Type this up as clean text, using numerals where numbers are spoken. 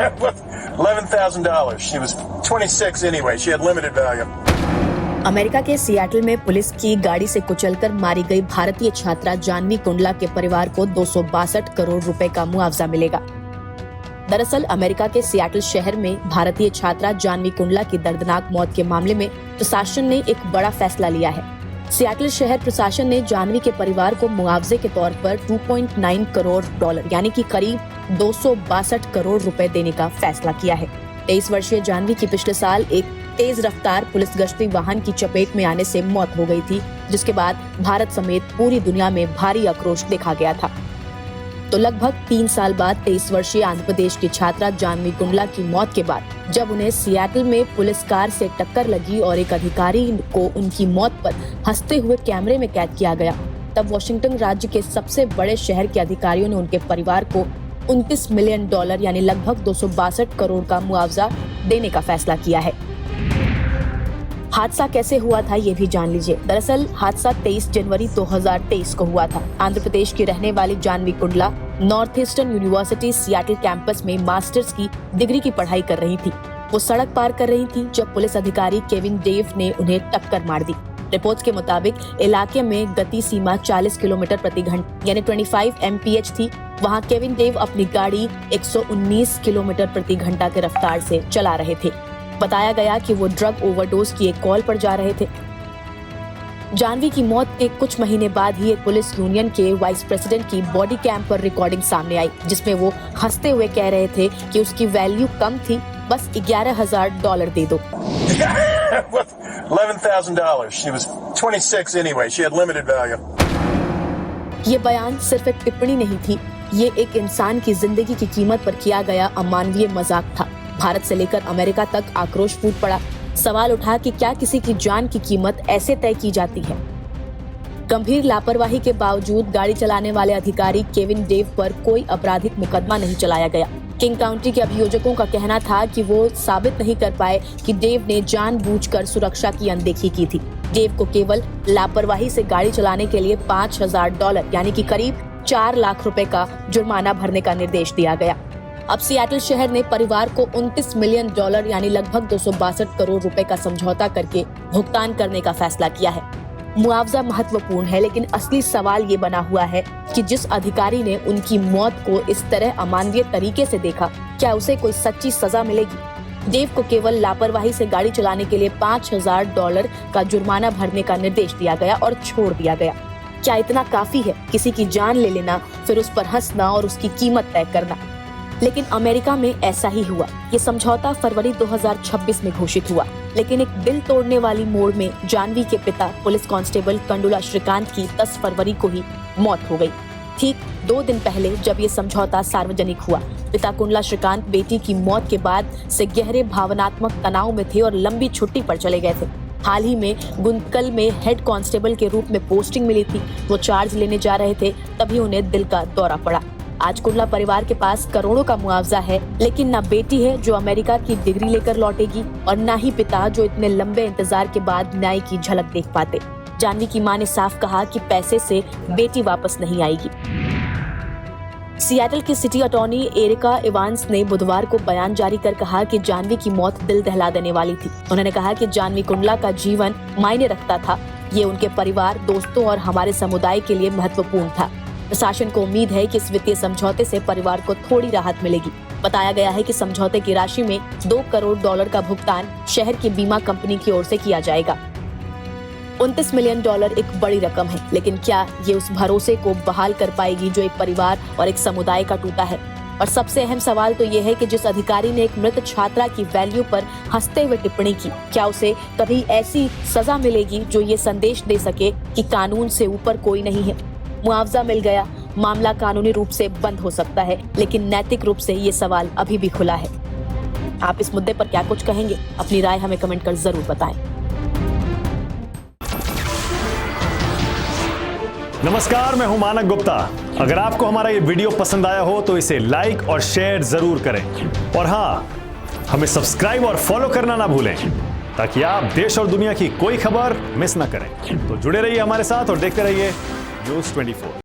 $11,000. She was 26 anyway. She had limited value. America के Seattle में police की गाड़ी से कुचलकर मारी गई भारतीय छात्रा जानवी कुंडला के परिवार को 262 करोड़ रुपए का मुआवजा मिलेगा। दरअसल अमेरिका के सियाटल शहर में भारतीय छात्रा जानवी कुंडला की दर्दनाक मौत के मामले में प्रशासन ने एक बड़ा फैसला लिया है। सियाटल शहर प्रशासन ने जानवी के परिवार को मुआवजे के तौर पर $2.9 करोड़ यानी कि करीब 262 करोड़ रुपए देने का फैसला किया है। 23 वर्षीय जानवी की पिछले साल एक तेज रफ्तार पुलिस गश्ती वाहन की चपेट में आने से मौत हो गई थी, जिसके बाद भारत समेत पूरी दुनिया में भारी आक्रोश देखा गया था। तो लगभग 3 साल बाद 23 वर्षीय आंध्र प्रदेश की छात्रा जानवी कुंडला की मौत के बाद जब उन्हें सियाटल में पुलिस कार से टक्कर लगी और एक अधिकारी को उनकी मौत पर हंसते हुए कैमरे में कैद किया गया, तब वॉशिंगटन राज्य के सबसे बड़े शहर के अधिकारियों ने उनके परिवार को $29 मिलियन यानी लगभग 262 करोड़ का मुआवजा देने का फैसला किया है। हादसा कैसे हुआ था ये भी जान लीजिए। दरअसल हादसा 23 जनवरी 2023 को हुआ था। आंध्र प्रदेश की रहने वाली Janvi Kundla Northeastern University Seattle campus में मास्टर्स की डिग्री की पढ़ाई कर रही थी। वो सड़क पार कर रही थी जब पुलिस अधिकारी केविन डेव ने उन्हें टक्कर मार दी। रिपोर्ट्स के मुताबिक इलाके में गति सीमा 40 किलोमीटर प्रति घंटे यानी 25 mph थी। वहाँ केविन डेव अपनी गाड़ी 119 किलोमीटर प्रति घंटा के रफ्तार से चला रहे थे। बताया गया कि वो ड्रग ओवरडोज की एक कॉल पर जा रहे थे। जानवी की मौत के कुछ महीने बाद ही एक पुलिस यूनियन के वाइस प्रेसिडेंट की बॉडी कैम पर रिकॉर्डिंग सामने आई, जिसमें वो हंसते हुए कह रहे थे कि उसकी वैल्यू कम थी, बस $11,000 दे दो। $11,000. She was 26 anyway. She had limited value. ये बयान सिर्फ एक टिप्पणी नहीं थी, ये एक इंसान की जिंदगी की कीमत पर किया गया अमानवीय मजाक था। भारत से लेकर अमेरिका तक आक्रोश फूट पड़ा। सवाल उठा कि क्या किसी की जान की कीमत ऐसे तय की जाती है? गंभीर लापरवाही के बावजूद गाड़ी चलाने वाले अधिकारी केविन डेव पर कोई आपराधिक मुकदमा नहीं चलाया गया। किंग काउंटी के अभियोजकों का कहना था कि वो साबित नहीं कर पाए कि डेव ने जानबूझकर सुरक्षा की अनदेखी की थी। डेव को केवल लापरवाही से गाड़ी चलाने के लिए $5,000 यानी कि करीब 4 लाख रुपए का जुर्माना भरने का निर्देश दिया गया। अब सियाटल शहर ने परिवार को $29 मिलियन यानी लगभग 262 करोड़ रुपए का समझौता करके भुगतान करने का फैसला किया है। मुआवजा महत्वपूर्ण है, लेकिन असली सवाल ये बना हुआ है कि जिस अधिकारी ने उनकी मौत को इस तरह अमानवीय तरीके से देखा, क्या उसे कोई सच्ची सजा मिलेगी? डेव को केवल लापरवाही से गाड़ी चलाने के लिए $5,000 का जुर्माना भरने का निर्देश दिया गया और छोड़ दिया गया। क्या इतना काफी है? किसी की जान ले लेना, फिर उस पर हंसना और उसकी कीमत तय करना। लेकिन अमेरिका में ऐसा ही हुआ। ये समझौता फरवरी 2026 में घोषित हुआ, लेकिन एक दिल तोड़ने वाली मोड़ में जानवी के पिता पुलिस कांस्टेबल कंडुला श्रीकांत की 10 फरवरी को ही मौत हो गई। ठीक 2 दिन पहले जब ये समझौता सार्वजनिक हुआ, पिता कुंडला श्रीकांत बेटी की मौत के बाद से गहरे भावनात्मक तनाव में थे और लंबी छुट्टी पर चले गए थे। हाल ही में गुंतकल में हेड कांस्टेबल के रूप में पोस्टिंग मिली थी। वो चार्ज लेने जा रहे थे, तभी उन्हें दिल का दौरा पड़ा। आज कुंडला परिवार के पास करोड़ों का मुआवजा है, लेकिन ना बेटी है जो अमेरिका की डिग्री लेकर लौटेगी और ना ही पिता जो इतने लंबे इंतजार के बाद न्याय की झलक देख पाते। जानवी की मां ने साफ कहा कि पैसे से बेटी वापस नहीं आएगी। सियाटल की सिटी अटॉर्नी एरिका इवांस ने बुधवार को बयान जारी कर कहा कि जानवी की मौत दिल दहला देने वाली थी। उन्होंने कहा कि जानवी कुंडला का जीवन मायने रखता था। ये उनके परिवार, दोस्तों और हमारे समुदाय के लिए महत्वपूर्ण था। प्रशासन को उम्मीद है कि इस वित्तीय समझौते से परिवार को थोड़ी राहत मिलेगी। बताया गया है कि समझौते की राशि में $2 करोड़ का भुगतान शहर की बीमा कंपनी की ओर से किया जाएगा। $29 मिलियन एक बड़ी रकम है, लेकिन क्या ये उस भरोसे को बहाल कर पाएगी जो एक परिवार और एक समुदाय का टूटा है? और सबसे अहम सवाल तो ये है कि जिस अधिकारी ने एक मृत छात्रा की वैल्यू पर हंसते हुए टिप्पणी की, क्या उसे कभी ऐसी सजा मिलेगी जो ये संदेश दे सके कि कानून से ऊपर कोई नहीं है? मुआवजा मिल गया, मामला कानूनी रूप से बंद हो सकता है, लेकिन नैतिक रूप से ये सवाल अभी भी खुला है। आप इस मुद्दे पर क्या कुछ कहेंगे? अपनी राय हमें कमेंट कर जरूर बताएं। नमस्कार, मैं हूं मानक गुप्ता। अगर आपको हमारा ये वीडियो पसंद आया हो तो इसे लाइक और शेयर जरूर करें, और हाँ, हमें सब्सक्राइब और फॉलो करना ना भूलें ताकि आप देश और दुनिया की कोई खबर मिस ना करें। तो जुड़े रहिए हमारे साथ और देखते रहिए News 24।